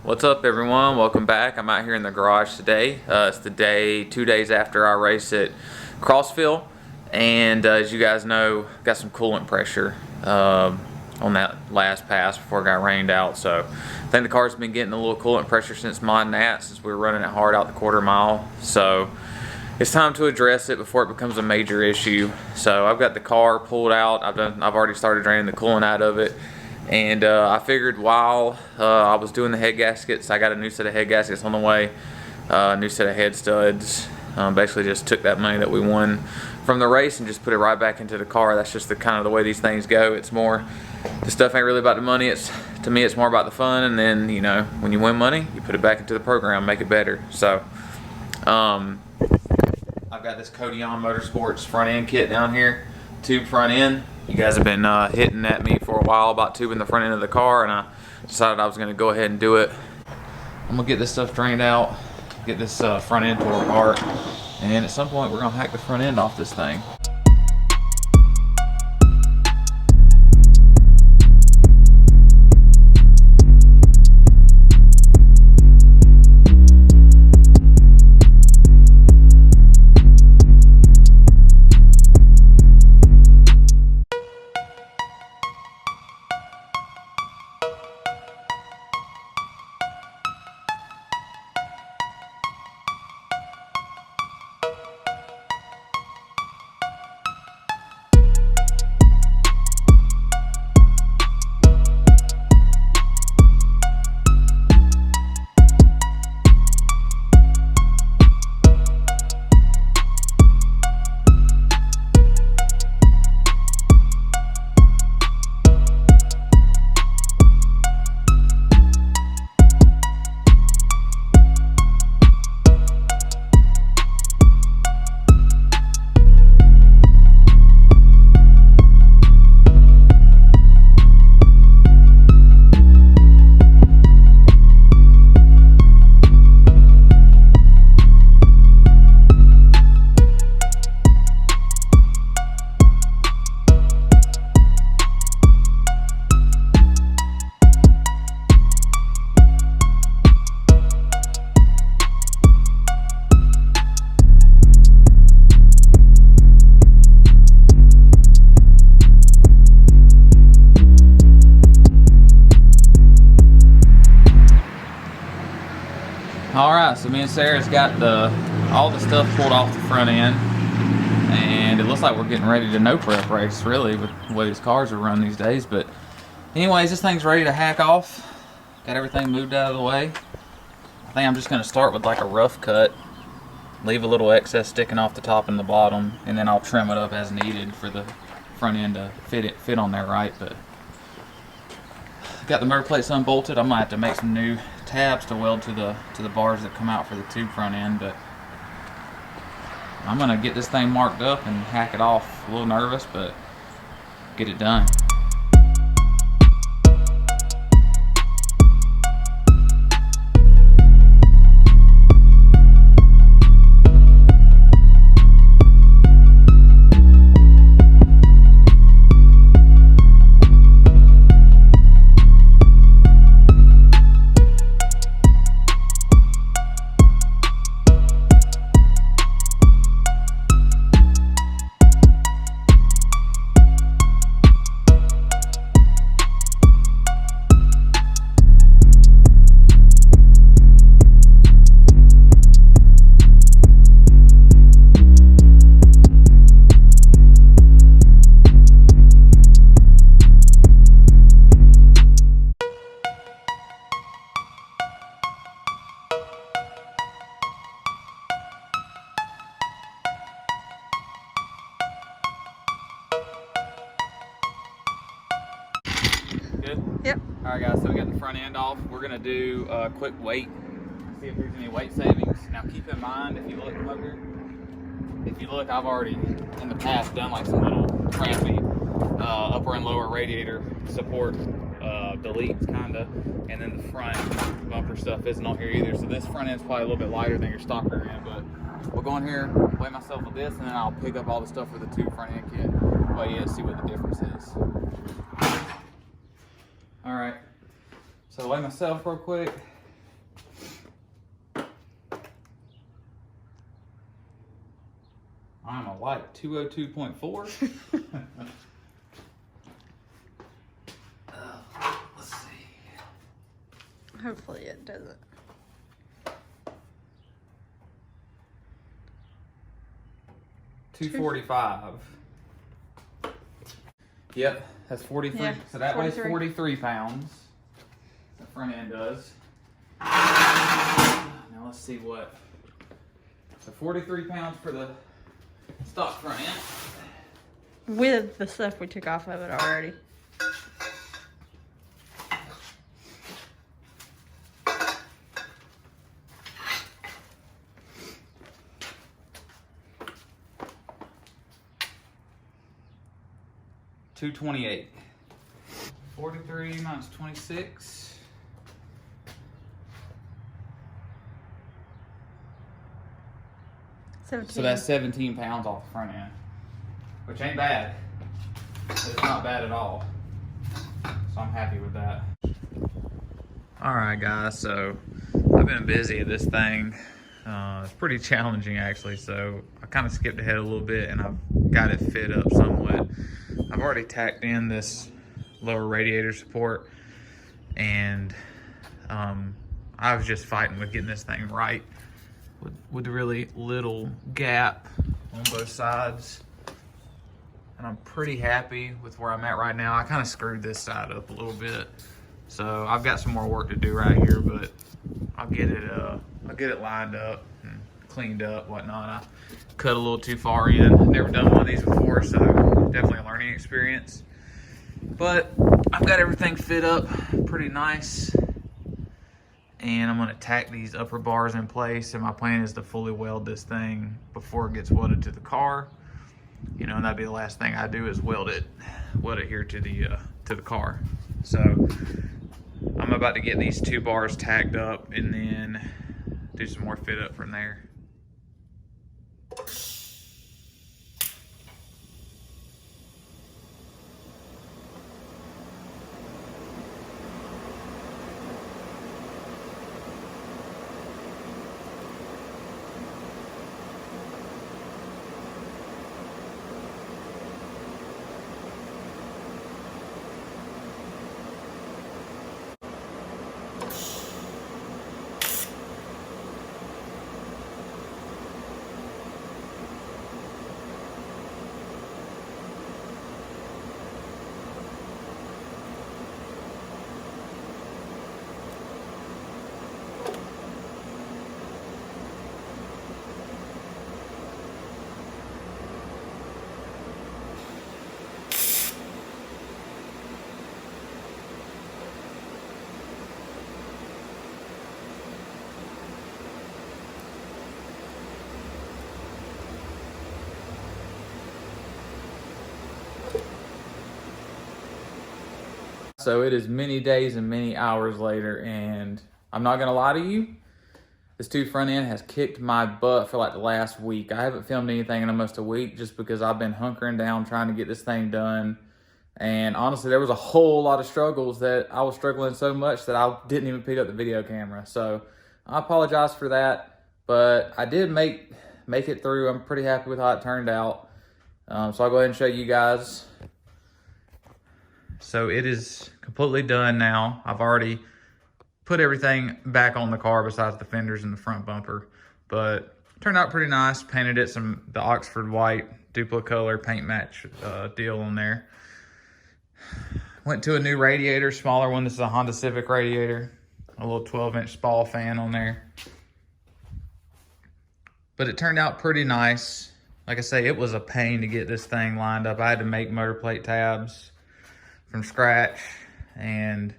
What's up, everyone? Welcome back. I'm out here in the garage today. It's the day, 2 days after our race at Crossville, and as you guys know, got some coolant pressure on that last pass before it got rained out. So I think the car's been getting a little coolant pressure since modding that, since we were running it hard out the quarter mile. So it's time to address it before it becomes a major issue. So I've got the car pulled out. I've already started draining the coolant out of it. And I figured while I was doing the head gaskets, I got a new set of head gaskets on the way, new set of head studs. Basically just took that money that we won from the race and just put it right back into the car. That's just the kind of the way these things go. It's more, the stuff ain't really about the money. To me, it's more about the fun. And then, you know, when you win money, you put it back into the program, make it better. So I've got this Kodion Motorsports front end kit down here, tube front end. You guys have been hitting at me for a while about tubing the front end of the car, and I decided I was going to go ahead and do it. I'm going to get this stuff drained out, get this front end tore apart, and at some point we're going to hack the front end off this thing. Alright, so me and Sarah's got all the stuff pulled off the front end, and it looks like we're getting ready to no prep race, really, with the way these cars are run these days. But anyways, this thing's ready to hack off. Got everything moved out of the way. I think I'm just going to start with like a rough cut, leave a little excess sticking off the top and the bottom, and then I'll trim it up as needed for the front end to fit on there right. But got the motor plates unbolted. I might have to make some new tabs to weld to the bars that come out for the tube front end, but I'm gonna get this thing marked up and hack it off. A little nervous, but get it done. Good? Yep. Alright guys, so we got the front end off. We're going to do a quick weight, see if there's any weight savings. Now keep in mind, if you look up here, I've already in the past done like some little crampy upper and lower radiator support deletes kinda, and then the front bumper stuff isn't on here either. So this front end's probably a little bit lighter than your stock rear end, but we'll go in here, weigh myself with this, and then I'll pick up all the stuff for the tube front end kit, weigh it, see what the difference is. All right, so weigh myself real quick. I'm a light 202.4. Let's see. Hopefully it doesn't. $245. Yep, that's 43. Yeah, so that weighs 43. 43 pounds. The front end does. Now let's see what. So 43 pounds for the stock front end. With the stuff we took off of it already. $228. 43 minus 26. So that's 17 pounds off the front end, which ain't bad. It's not bad at all. So I'm happy with that. All right, guys. So I've been busy at this thing. It's pretty challenging, actually. So I kind of skipped ahead a little bit, and I've got it fit up somewhat. I've already tacked in this lower radiator support, and I was just fighting with getting this thing right with really little gap on both sides. And I'm pretty happy with where I'm at right now. I kind of screwed this side up a little bit, so I've got some more work to do right here, but I'll get it lined up and cleaned up, whatnot. I cut a little too far in. I've never done one of these before, so definitely a learning experience. But I've got everything fit up pretty nice, and I'm gonna tack these upper bars in place, and my plan is to fully weld this thing before it gets welded to the car. You know, and that'd be the last thing I do is weld it here to the car. So I'm about to get these 2 bars tacked up and then do some more fit up from there. So it is many days and many hours later, and I'm not gonna lie to you, this 2 front end has kicked my butt for like the last week. I haven't filmed anything in almost a week just because I've been hunkering down trying to get this thing done. And honestly, there was a whole lot of struggles that I was struggling so much that I didn't even pick up the video camera. So I apologize for that, but I did make it through. I'm pretty happy with how it turned out. So I'll go ahead and show you guys. So it is completely done now. I've already put everything back on the car besides the fenders and the front bumper, but turned out pretty nice. Painted it the Oxford white Duplo-Color paint match deal on there. Went to a new radiator, smaller one. This is a Honda Civic radiator, a little 12-inch Spall fan on there. But it turned out pretty nice. Like I say, it was a pain to get this thing lined up. I had to make motor plate tabs from scratch and,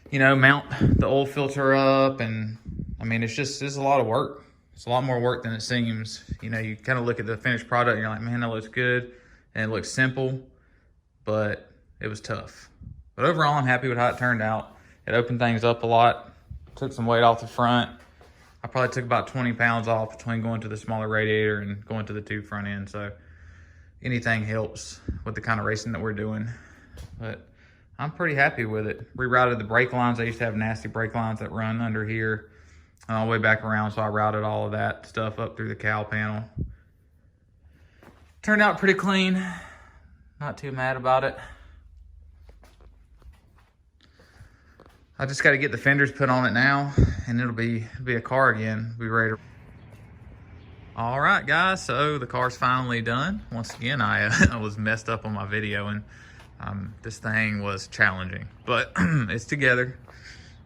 you know, mount the oil filter up. And I mean, it's a lot of work. It's a lot more work than it seems. You know, you kind of look at the finished product and you're like, man, that looks good. And it looks simple, but it was tough. But overall, I'm happy with how it turned out. It opened things up a lot, took some weight off the front. I probably took about 20 pounds off between going to the smaller radiator and going to the 2 front end. So anything helps with the kind of racing that we're doing. But I'm pretty happy with it. Rerouted the brake lines. I used to have nasty brake lines that run under here and all the way back around. So I routed all of that stuff up through the cowl panel. Turned out pretty clean. Not too mad about it. I just got to get the fenders put on it now, and it'll be a car again. Be ready to... All right, guys, so the car's finally done. Once again, I was messed up on my video, and this thing was challenging, but it's together.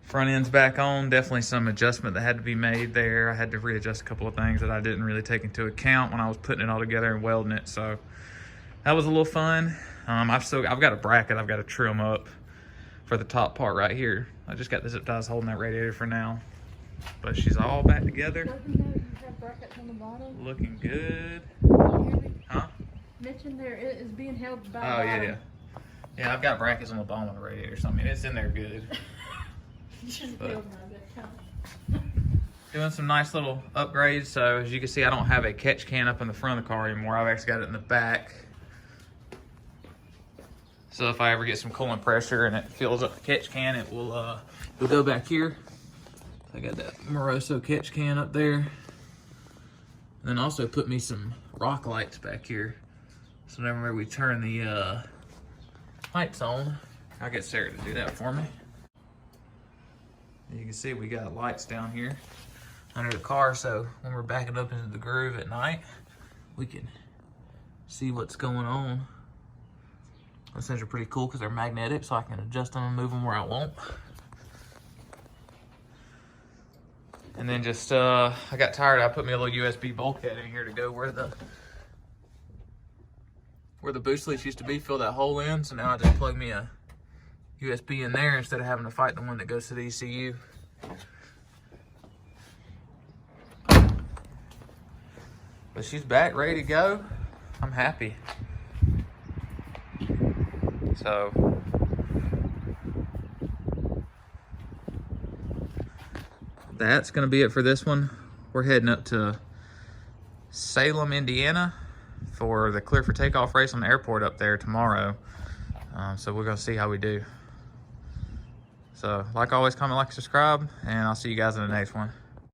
Front end's back on. Definitely some adjustment that had to be made there. I had to readjust a couple of things that I didn't really take into account when I was putting it all together and welding it, so that was a little fun. I've got a bracket I've got to trim up for the top part right here. I just got the zip ties holding that radiator for now, but she's all back together. Looking good. Huh? Mentioned there it is being held by. Oh yeah. Yeah, I've got brackets on the bottom of the radiator, so I mean it's in there good. But doing some nice little upgrades. So as you can see, I don't have a catch can up in the front of the car anymore. I've actually got it in the back. So if I ever get some coolant pressure and it fills up the catch can, it will it'll go back here. I got that Moroso catch can up there. And then also put me some rock lights back here. So whenever we turn the lights on, I'll get Sarah to do that for me. You can see we got lights down here under the car, so when we're backing up into the groove at night, we can see what's going on. Those things are pretty cool because they're magnetic, so I can adjust them and move them where I want. And then just, I got tired, I put me a little USB bulkhead in here to go where the boost leads used to be, fill that hole in. So now I just plug me a USB in there instead of having to fight the one that goes to the ECU. But she's back, ready to go. I'm happy. So that's gonna be it for this one. We're heading up to Salem, Indiana for the Clear for Takeoff race on the airport up there tomorrow. So we're gonna see how we do. So like always, comment, like, subscribe, and I'll see you guys in the next one.